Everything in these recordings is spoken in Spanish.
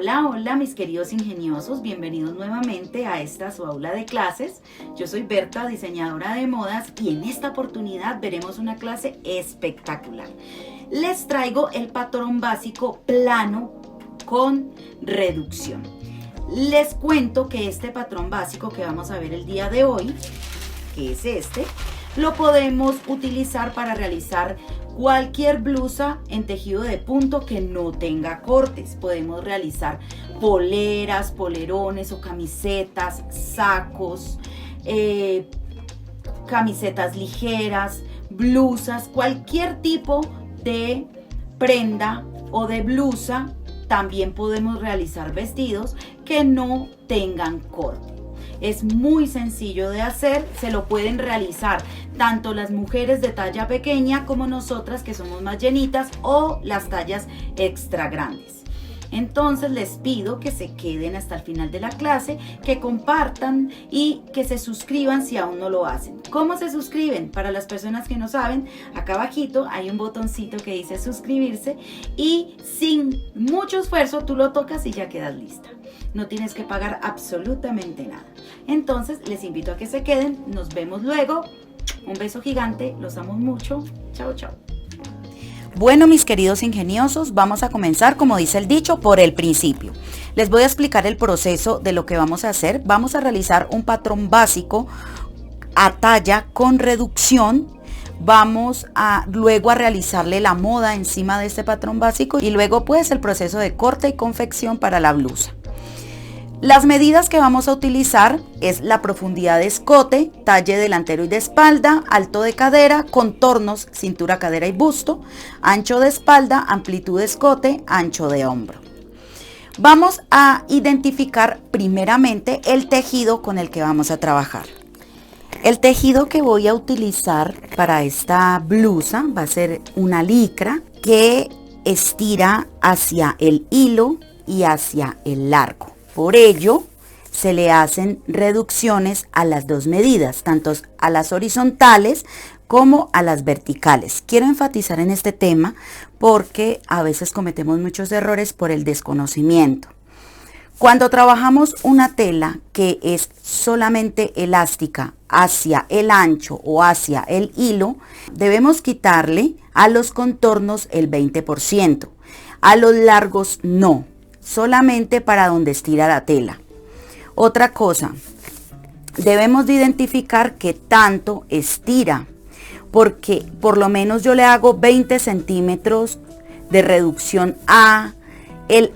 Hola, hola mis queridos ingeniosos, bienvenidos nuevamente a esta su aula de clases. Yo soy Berta, diseñadora de modas, y en esta oportunidad veremos una clase espectacular. Les traigo el patrón básico plano con reducción. Les cuento que este patrón básico que vamos a ver el día de hoy, que es este, lo podemos utilizar para realizar cualquier blusa en tejido de punto que no tenga cortes. Podemos realizar poleras, polerones o camisetas, sacos, camisetas ligeras, blusas, cualquier tipo de prenda o de blusa. También podemos realizar vestidos que no tengan corte. Es muy sencillo de hacer, se lo pueden realizar tanto las mujeres de talla pequeña como nosotras que somos más llenitas, o las tallas extra grandes. Entonces les pido que se queden hasta el final de la clase, que compartan y que se suscriban si aún no lo hacen. ¿Cómo se suscriben? Para las personas que no saben, acá abajito hay un botoncito que dice suscribirse y sin mucho esfuerzo tú lo tocas y ya quedas lista. No tienes que pagar absolutamente nada. Entonces les invito a que se queden, nos vemos luego. Un beso gigante, los amo mucho. Chao, chao. Bueno, mis queridos ingeniosos, vamos a comenzar, como dice el dicho, por el principio. Les voy a explicar el proceso de lo que vamos a hacer. Vamos a realizar un patrón básico a talla con reducción. Vamos luego a realizarle la moda encima de este patrón básico y luego pues el proceso de corte y confección para la blusa. Las medidas que vamos a utilizar es la profundidad de escote, talle delantero y de espalda, alto de cadera, contornos, cintura, cadera y busto, ancho de espalda, amplitud de escote, ancho de hombro. Vamos a identificar primeramente el tejido con el que vamos a trabajar. El tejido que voy a utilizar para esta blusa va a ser una licra que estira hacia el hilo y hacia el largo. Por ello, se le hacen reducciones a las dos medidas, tanto a las horizontales como a las verticales. Quiero enfatizar en este tema porque a veces cometemos muchos errores por el desconocimiento. Cuando trabajamos una tela que es solamente elástica hacia el ancho o hacia el hilo, debemos quitarle a los contornos el 20%, a los largos no. Solamente para donde estira la tela. Otra cosa, debemos de identificar qué tanto estira, porque por lo menos yo le hago 20 centímetros de reducción a el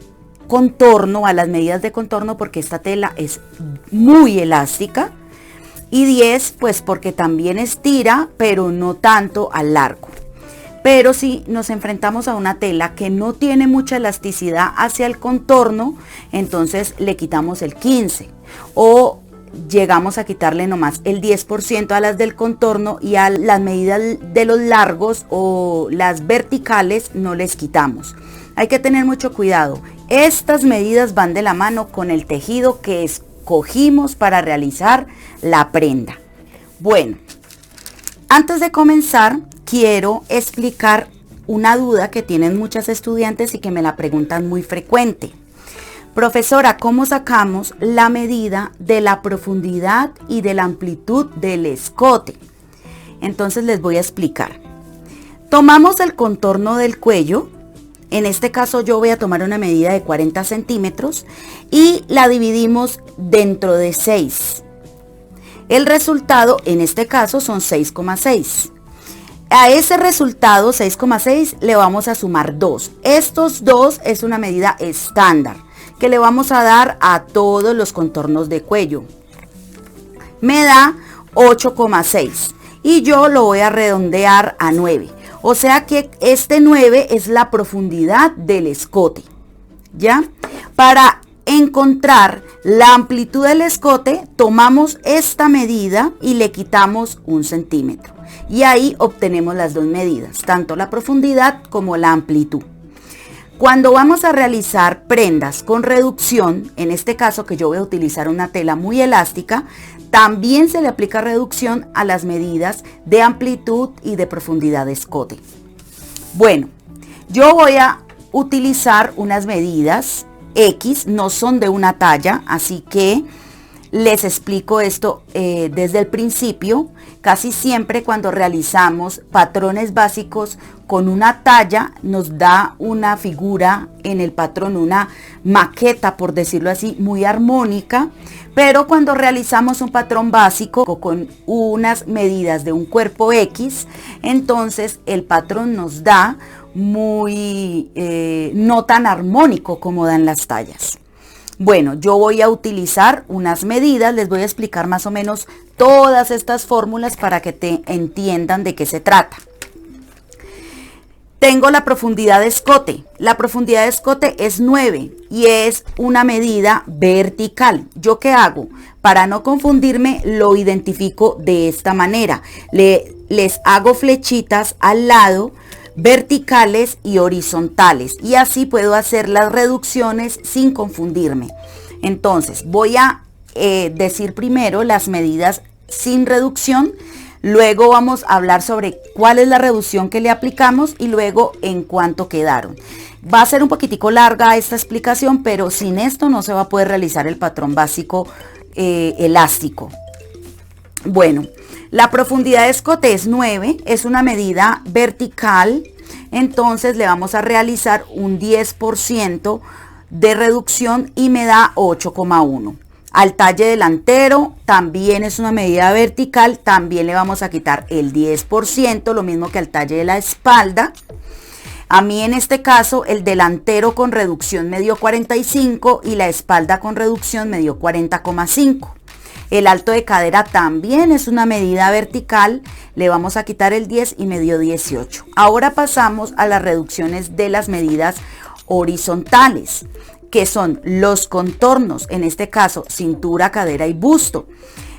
contorno, a las medidas de contorno, porque esta tela es muy elástica, y 10 pues porque también estira, pero no tanto al largo. Pero si nos enfrentamos a una tela que no tiene mucha elasticidad hacia el contorno, entonces le quitamos el 15 o llegamos a quitarle nomás el 10% a las del contorno, y a las medidas de los largos o las verticales no les quitamos. Hay que tener mucho cuidado. Estas medidas van de la mano con el tejido que escogimos para realizar la prenda. Bueno, antes de comenzar, quiero explicar una duda que tienen muchas estudiantes y que me la preguntan muy frecuente. Profesora, ¿cómo sacamos la medida de la profundidad y de la amplitud del escote? Entonces les voy a explicar. Tomamos el contorno del cuello. En este caso yo voy a tomar una medida de 40 centímetros y la dividimos dentro de 6. El resultado en este caso son 6,6. A ese resultado 6,6 le vamos a sumar 2. Estos 2 es una medida estándar que le vamos a dar a todos los contornos de cuello. Me da 8,6 y yo lo voy a redondear a 9. O sea que este 9 es la profundidad del escote. ¿Ya? Para encontrar la amplitud del escote, tomamos esta medida y le quitamos 1 centímetro. Y ahí obtenemos las dos medidas, tanto la profundidad como la amplitud. Cuando vamos a realizar prendas con reducción, en este caso que yo voy a utilizar una tela muy elástica, también se le aplica reducción a las medidas de amplitud y de profundidad de escote. Bueno, yo voy a utilizar unas medidas X, no son de una talla, así que les explico esto desde el principio. Casi siempre cuando realizamos patrones básicos con una talla nos da una figura en el patrón, una maqueta, por decirlo así, muy armónica. Pero cuando realizamos un patrón básico con unas medidas de un cuerpo X, entonces el patrón nos da muy no tan armónico como dan las tallas. Bueno, yo voy a utilizar unas medidas, les voy a explicar más o menos todas estas fórmulas para que te entiendan de qué se trata. Tengo la profundidad de escote. La profundidad de escote es 9 y es una medida vertical. ¿Yo qué hago? Para no confundirme, lo identifico de esta manera. Les hago flechitas al lado, verticales y horizontales, y así puedo hacer las reducciones sin confundirme. Entonces voy a decir primero las medidas sin reducción, luego vamos a hablar sobre cuál es la reducción que le aplicamos y luego en cuánto quedaron. Va a ser un poquitico larga esta explicación, pero sin esto no se va a poder realizar el patrón básico elástico. Bueno, la profundidad de escote es 9, es una medida vertical, entonces le vamos a realizar un 10% de reducción y me da 8,1. Al talle delantero también es una medida vertical, también le vamos a quitar el 10%, lo mismo que al talle de la espalda. A mí en este caso el delantero con reducción me dio 45 y la espalda con reducción me dio 40,5. El alto de cadera también es una medida vertical, le vamos a quitar el 10 y me dio 18. Ahora pasamos a las reducciones de las medidas horizontales, que son los contornos, en este caso cintura, cadera y busto.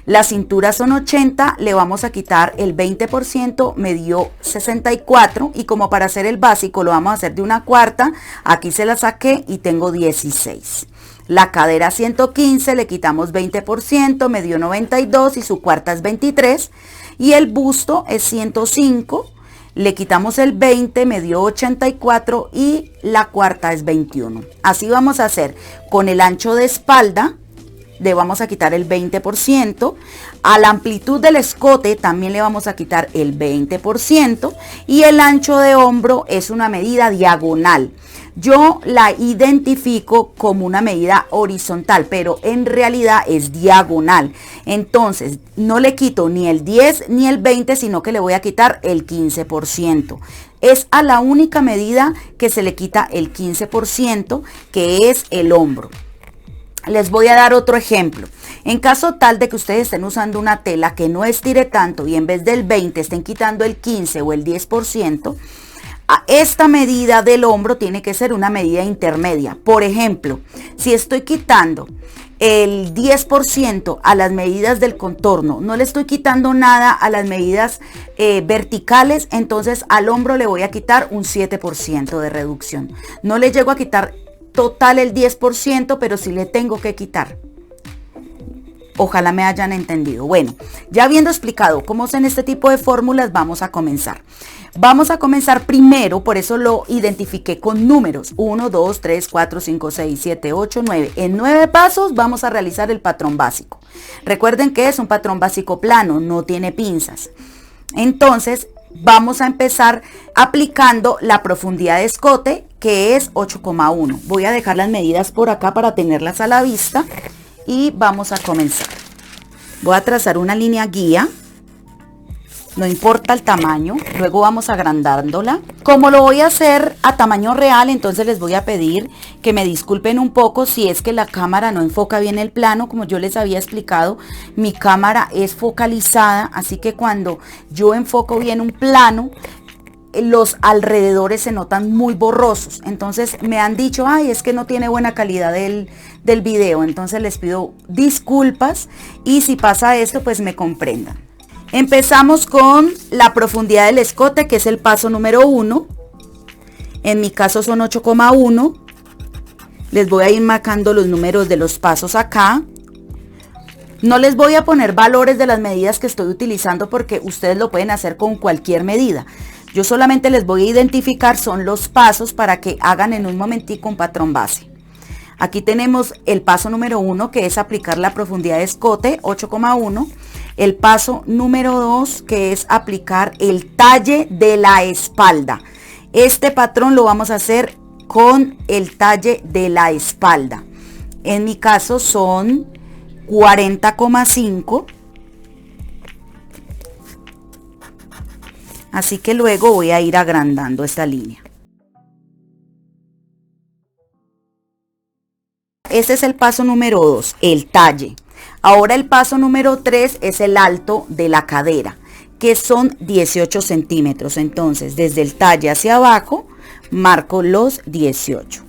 La cintura son 80, le vamos a quitar el 20%, me dio 64, y como para hacer el básico lo vamos a hacer de una cuarta, aquí se la saqué y tengo 16. La cadera 115, le quitamos 20%, me dio 92 y su cuarta es 23. Y el busto es 105, le quitamos el 20, me dio 84 y la cuarta es 21. Así vamos a hacer con el ancho de espalda, le vamos a quitar el 20%. A la amplitud del escote también le vamos a quitar el 20%. Y el ancho de hombro es una medida diagonal. Yo la identifico como una medida horizontal, pero en realidad es diagonal. Entonces, no le quito ni el 10 ni el 20, sino que le voy a quitar el 15%. Es a la única medida que se le quita el 15%, que es el hombro. Les voy a dar otro ejemplo. En caso tal de que ustedes estén usando una tela que no estire tanto y en vez del 20 estén quitando el 15 o el 10%, esta medida del hombro tiene que ser una medida intermedia. Por ejemplo, si estoy quitando el 10% a las medidas del contorno, no le estoy quitando nada a las medidas verticales, entonces al hombro le voy a quitar un 7% de reducción. No le llego a quitar total el 10%, pero sí le tengo que quitar. Ojalá me hayan entendido. Bueno, ya habiendo explicado cómo son este tipo de fórmulas, vamos a comenzar. Vamos a comenzar primero, por eso lo identifiqué con números. 1, 2, 3, 4, 5, 6, 7, 8, 9. En 9 pasos vamos a realizar el patrón básico. Recuerden que es un patrón básico plano, no tiene pinzas. Entonces, vamos a empezar aplicando la profundidad de escote, que es 8,1. Voy a dejar las medidas por acá para tenerlas a la vista y vamos a comenzar. Voy a trazar una línea guía. No importa el tamaño, luego vamos agrandándola. Como lo voy a hacer a tamaño real, entonces les voy a pedir que me disculpen un poco si es que la cámara no enfoca bien el plano. Como yo les había explicado, mi cámara es focalizada, así que cuando yo enfoco bien un plano, los alrededores se notan muy borrosos. Entonces me han dicho, ay, es que no tiene buena calidad del video. Entonces les pido disculpas y si pasa esto, pues me comprendan. Empezamos con la profundidad del escote, que es el paso número 1. En mi caso son 8,1. Les voy a ir marcando los números de los pasos acá. No les voy a poner valores de las medidas que estoy utilizando porque ustedes lo pueden hacer con cualquier medida. Yo solamente les voy a identificar son los pasos para que hagan en un momentico un patrón base. Aquí tenemos el paso número 1, que es aplicar la profundidad de escote, 8,1. El paso número 2, que es aplicar el talle de la espalda. Este patrón lo vamos a hacer con el talle de la espalda. En mi caso son 40,5. Así que luego voy a ir agrandando esta línea. Este es el paso número 2, el talle. Ahora el paso número 3 es el alto de la cadera, que son 18 centímetros. Entonces, desde el talle hacia abajo, marco los 18.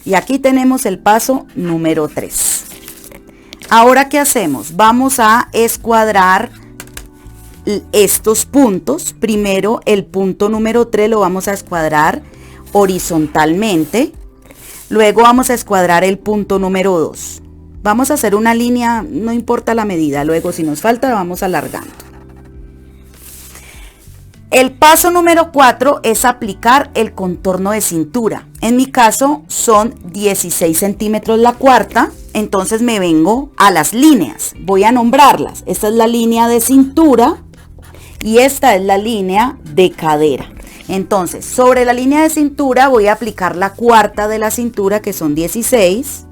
Y aquí tenemos el paso número 3. Ahora, ¿qué hacemos? Vamos a escuadrar estos puntos. Primero, el punto número 3 lo vamos a escuadrar horizontalmente. Luego vamos a escuadrar el punto número 2. Vamos a hacer una línea, no importa la medida. Luego, si nos falta, vamos alargando. El paso número 4 es aplicar el contorno de cintura. En mi caso son 16 centímetros la cuarta. Entonces me vengo a las líneas. Voy a nombrarlas. Esta es la línea de cintura y esta es la línea de cadera. Entonces, sobre la línea de cintura voy a aplicar la cuarta de la cintura, que son 16.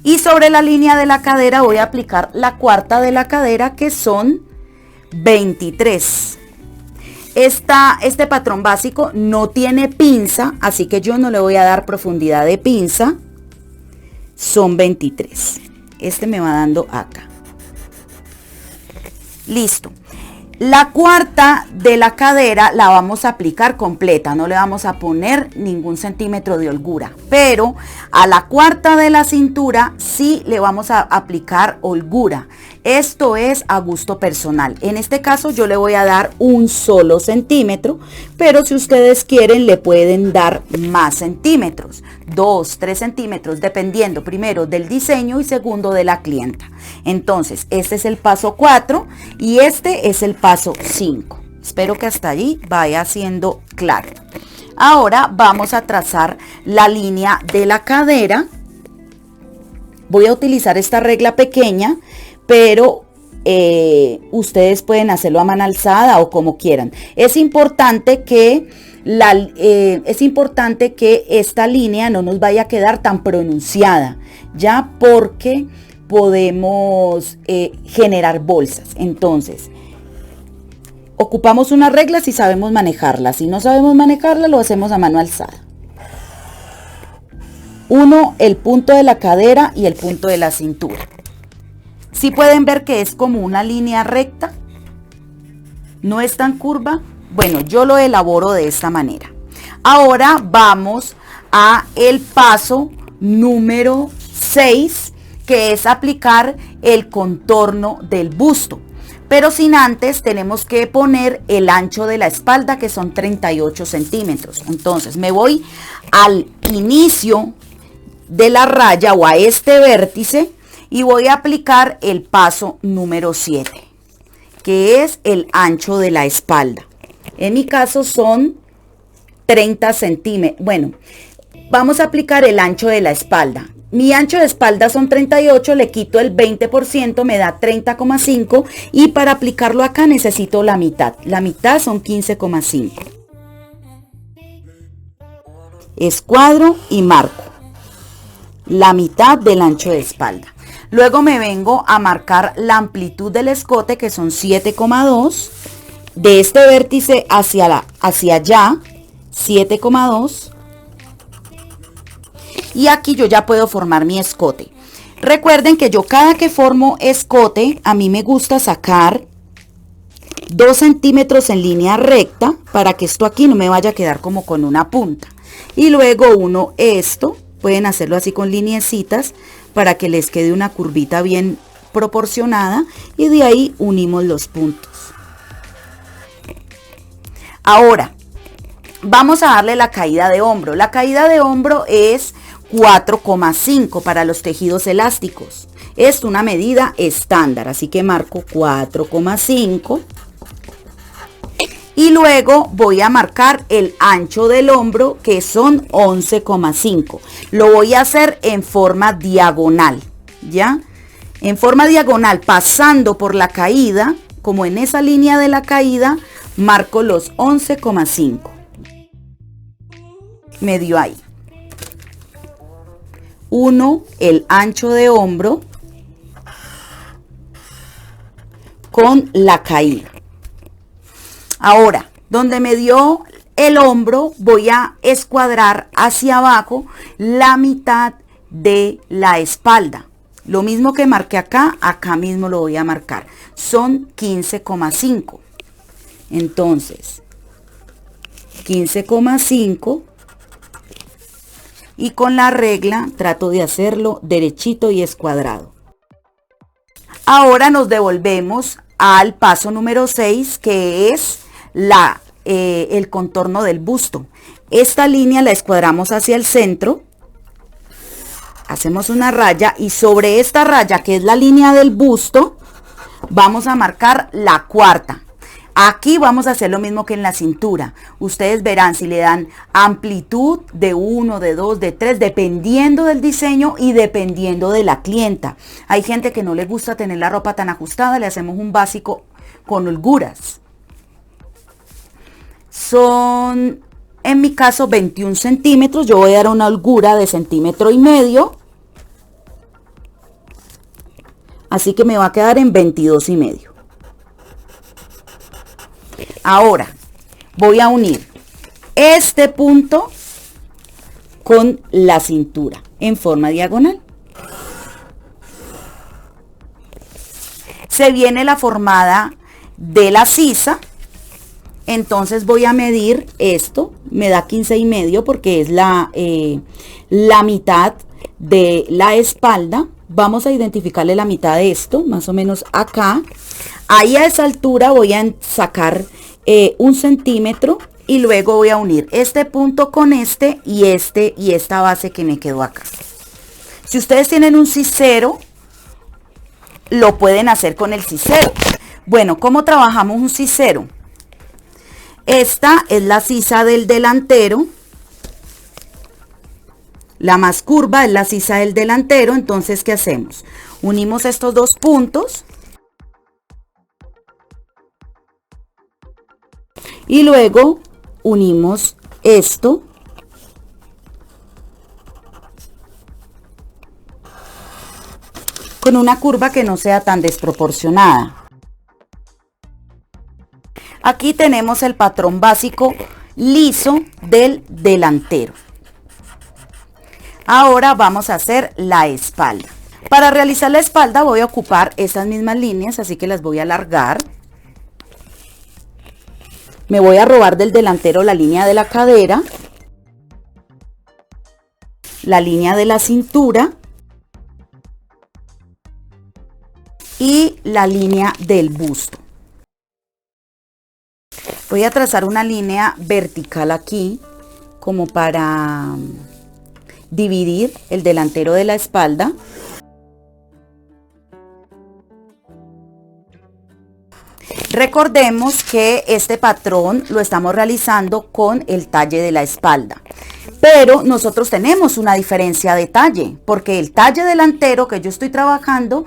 Y sobre la línea de la cadera voy a aplicar la cuarta de la cadera, que son 23. Este patrón básico no tiene pinza, así que yo no le voy a dar profundidad de pinza. Son 23. Este me va dando acá. Listo. La cuarta de la cadera la vamos a aplicar completa, no le vamos a poner ningún centímetro de holgura, pero a la cuarta de la cintura sí le vamos a aplicar holgura. Esto es a gusto personal. En este caso yo le voy a dar un solo centímetro, pero si ustedes quieren le pueden dar más centímetros, 2, 3 centímetros, dependiendo primero del diseño y segundo de la clienta. Entonces, este es el paso 4 y este es el paso 5. Espero que hasta allí vaya siendo claro. Ahora vamos a trazar la línea de la cadera. Voy a utilizar esta regla pequeña, pero ustedes pueden hacerlo a mano alzada o como quieran. Es importante que esta línea no nos vaya a quedar tan pronunciada, ya, porque podemos generar bolsas. Entonces, ocupamos una regla si sabemos manejarla. Si no sabemos manejarla, lo hacemos a mano alzada. 1, el punto de la cadera y el punto de la cintura. Si pueden ver que es como una línea recta, no es tan curva. Bueno, yo lo elaboro de esta manera. Ahora vamos a el paso número 6, que es aplicar el contorno del busto. Pero sin antes tenemos que poner el ancho de la espalda, que son 38 centímetros. Entonces me voy al inicio de la raya o a este vértice y voy a aplicar el paso número 7, que es el ancho de la espalda. En mi caso son 30 centímetros. Bueno, vamos a aplicar el ancho de la espalda. Mi ancho de espalda son 38, le quito el 20%, me da 30,5 y para aplicarlo acá necesito la mitad. La mitad son 15,5. Escuadro y marco la mitad del ancho de espalda. Luego me vengo a marcar la amplitud del escote, que son 7,2. De este vértice hacia allá, 7,2. Y aquí yo ya puedo formar mi escote. Recuerden que yo cada que formo escote, a mí me gusta sacar 2 centímetros en línea recta para que esto aquí no me vaya a quedar como con una punta. Y luego uno esto, pueden hacerlo así con lineecitas para que les quede una curvita bien proporcionada y de ahí unimos los puntos. Ahora, vamos a darle la caída de hombro. La caída de hombro es 4,5 para los tejidos elásticos. Es una medida estándar, así que marco 4,5. Y luego voy a marcar el ancho del hombro, que son 11,5. Lo voy a hacer en forma diagonal, ¿ya? En forma diagonal, pasando por la caída, como en esa línea de la caída, marco los 11,5. Medio ahí. 1, el ancho de hombro con la caída. Ahora, donde me dio el hombro, voy a escuadrar hacia abajo la mitad de la espalda. Lo mismo que marqué acá, acá mismo lo voy a marcar. Son 15,5. Entonces, 15,5. Y con la regla trato de hacerlo derechito y escuadrado. Ahora nos devolvemos al paso número 6, que es el contorno del busto. Esta línea la escuadramos hacia el centro. Hacemos una raya y sobre esta raya, que es la línea del busto, vamos a marcar la cuarta. Aquí vamos a hacer lo mismo que en la cintura. Ustedes verán si le dan amplitud de 1, de 2, de 3, dependiendo del diseño y dependiendo de la clienta. Hay gente que no le gusta tener la ropa tan ajustada, le hacemos un básico con holguras. Son, en mi caso, 21 centímetros. Yo voy a dar una holgura de 1,5 centímetros. Así que me va a quedar en 22,5. Ahora voy a unir este punto con la cintura en forma diagonal. Se viene la formada de la sisa. Entonces voy a medir esto. Me da 15,5 porque es la mitad de la espalda. Vamos a identificarle la mitad de esto, más o menos acá. Ahí a esa altura voy a sacar 1 centímetro y luego voy a unir este punto con este y esta base que me quedó acá. Si ustedes tienen un sisero, lo pueden hacer con el sisero. Bueno, ¿cómo trabajamos un sisero? Esta es la sisa del delantero. La más curva es la sisa del delantero. Entonces, ¿qué hacemos? Unimos estos dos puntos. Y luego unimos esto. Con una curva que no sea tan desproporcionada. Aquí tenemos el patrón básico liso del delantero. Ahora vamos a hacer la espalda. Para realizar la espalda voy a ocupar estas mismas líneas, así que las voy a alargar. Me voy a robar del delantero la línea de la cadera, la línea de la cintura y la línea del busto. Voy a trazar una línea vertical aquí, como para dividir el delantero de la espalda. Recordemos que este patrón lo estamos realizando con el talle de la espalda, pero nosotros tenemos una diferencia de talle, porque el talle delantero que yo estoy trabajando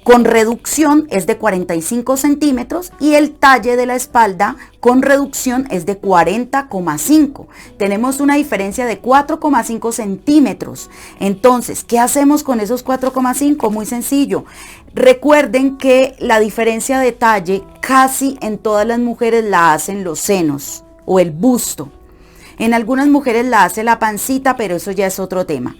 con reducción es de 45 centímetros y el talle de la espalda con reducción es de 40,5. Tenemos una diferencia de 4,5 centímetros. Entonces, ¿qué hacemos con esos 4,5? Muy sencillo. Recuerden que la diferencia de talle casi en todas las mujeres la hacen los senos o el busto. En algunas mujeres la hace la pancita, pero eso ya es otro tema.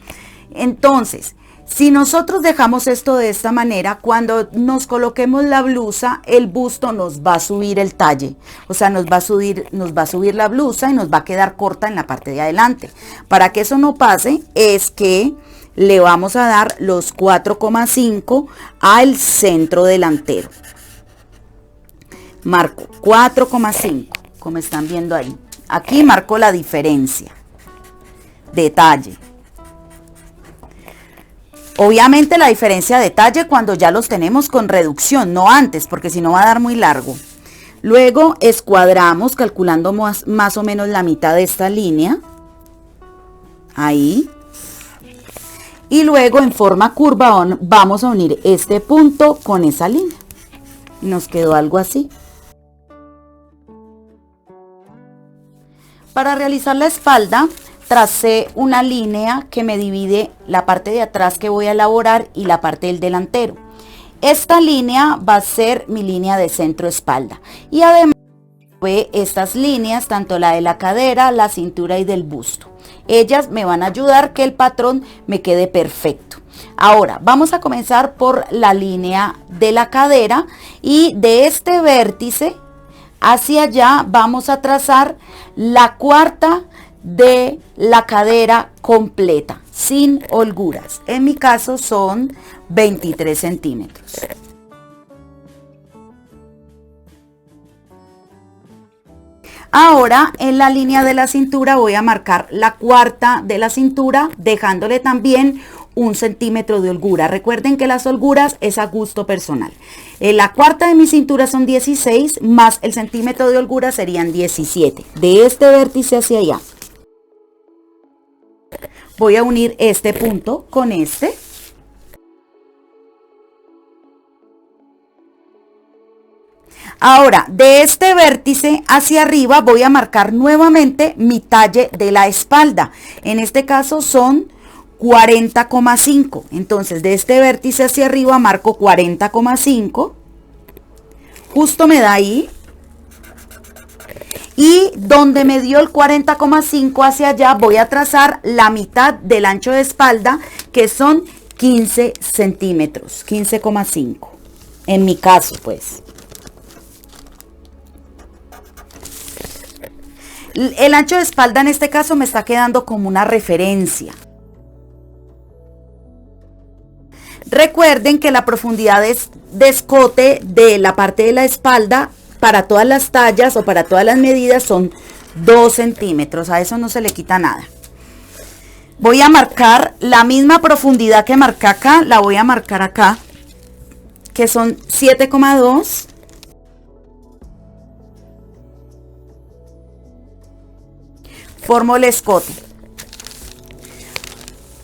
Entonces, si nosotros dejamos esto de esta manera, cuando nos coloquemos la blusa, el busto nos va a subir el talle. O sea, nos va a subir la blusa y nos va a quedar corta en la parte de adelante. Para que eso no pase, es que le vamos a dar los 4,5 al centro delantero. Marco 4,5, como están viendo ahí. Aquí marco la diferencia de talle. Obviamente la diferencia de talle cuando ya los tenemos con reducción, no antes, porque si no va a dar muy largo. Luego escuadramos calculando más o menos la mitad de esta línea. Ahí. Y luego en forma curva vamos a unir este punto con esa línea. Y nos quedó algo así. Para realizar la espalda, tracé una línea que me divide la parte de atrás que voy a elaborar y la parte del delantero. Esta línea va a ser mi línea de centro espalda. Y además ve estas líneas, tanto la de la cadera, la cintura y del busto. Ellas me van a ayudar que el patrón me quede perfecto. Ahora vamos a comenzar por la línea de la cadera y de este vértice hacia allá vamos a trazar la cuarta de la cadera completa, sin holguras. En mi caso son 23 centímetros. Ahora en la línea de la cintura voy a marcar la cuarta de la cintura, dejándole también 1 centímetro de holgura. Recuerden que las holguras es a gusto personal. La cuarta de mi cintura son 16, más el centímetro de holgura serían 17. De este vértice hacia allá. Voy a unir este punto con este. Ahora, de este vértice hacia arriba voy a marcar nuevamente mi talle de la espalda. En este caso son 40,5. Entonces, de este vértice hacia arriba marco 40,5. Justo me da ahí. Y donde me dio el 40,5 hacia allá voy a trazar la mitad del ancho de espalda, que son 15 centímetros, 15,5. En mi caso, pues. El ancho de espalda en este caso me está quedando como una referencia. Recuerden que la profundidad de escote de la parte de la espalda para todas las tallas o para todas las medidas son 2 centímetros. A eso no se le quita nada. Voy a marcar la misma profundidad que marqué acá, la voy a marcar acá, que son 7,2. Formo el escote.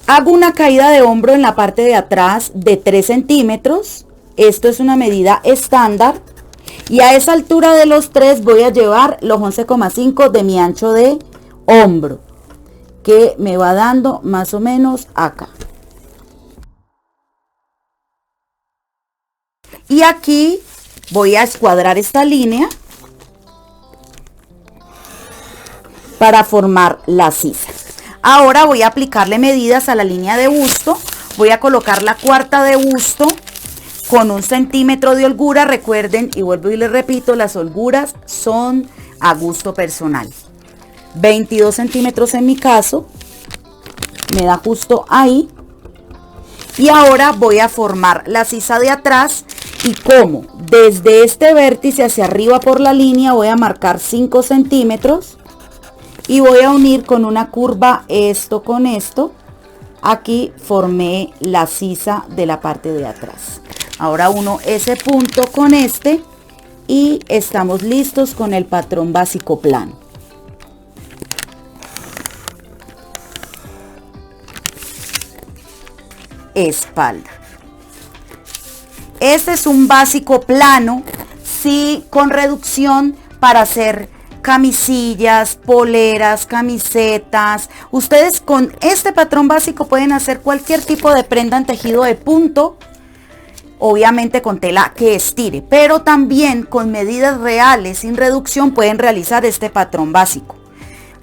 Hago una caída de hombro en la parte de atrás de 3 centímetros. Esto es una medida estándar. Y a esa altura de los 3 voy a llevar los 11,5 de mi ancho de hombro, que me va dando más o menos acá. Y aquí voy a escuadrar esta línea para formar la sisa. Ahora voy a aplicarle medidas a la línea de busto. Voy a colocar la cuarta de busto con 1 centímetro de holgura. Recuerden, y vuelvo y les repito, las holguras son a gusto personal. 22 centímetros en mi caso. Me da justo ahí. Y ahora voy a formar la sisa de atrás. Y como desde este vértice hacia arriba por la línea voy a marcar 5 centímetros. Y voy a unir con una curva esto con esto. Aquí formé la sisa de la parte de atrás. Ahora uno ese punto con este y estamos listos con el patrón básico plano. Espalda. Este es un básico plano, sí, con reducción para hacer camisillas, poleras, camisetas. Ustedes con este patrón básico pueden hacer cualquier tipo de prenda en tejido de punto, obviamente con tela que estire, pero también con medidas reales sin reducción pueden realizar este patrón básico.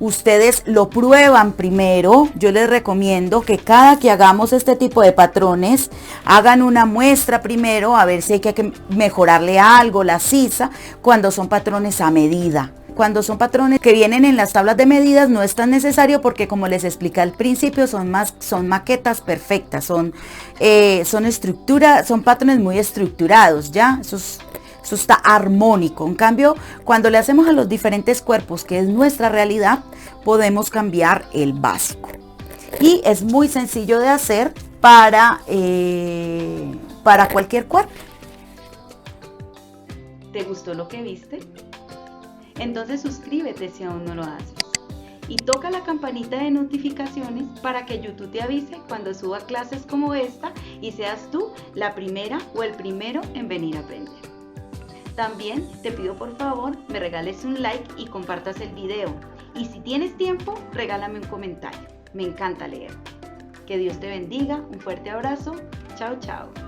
Ustedes lo prueban primero. Yo les recomiendo que cada que hagamos este tipo de patrones hagan una muestra primero a ver si hay que mejorarle algo, la sisa, cuando son patrones a medida. Cuando son patrones que vienen en las tablas de medidas no es tan necesario porque, como les expliqué al principio, son maquetas perfectas, son patrones muy estructurados, ¿ya? Eso está armónico. En cambio, cuando le hacemos a los diferentes cuerpos, que es nuestra realidad, podemos cambiar el básico. Y es muy sencillo de hacer para cualquier cuerpo. ¿Te gustó lo que viste? Entonces suscríbete si aún no lo haces. Y toca la campanita de notificaciones para que YouTube te avise cuando suba clases como esta y seas tú la primera o el primero en venir a aprender. También te pido por favor me regales un like y compartas el video. Y si tienes tiempo, regálame un comentario. Me encanta leer. Que Dios te bendiga. Un fuerte abrazo. Chao, chao.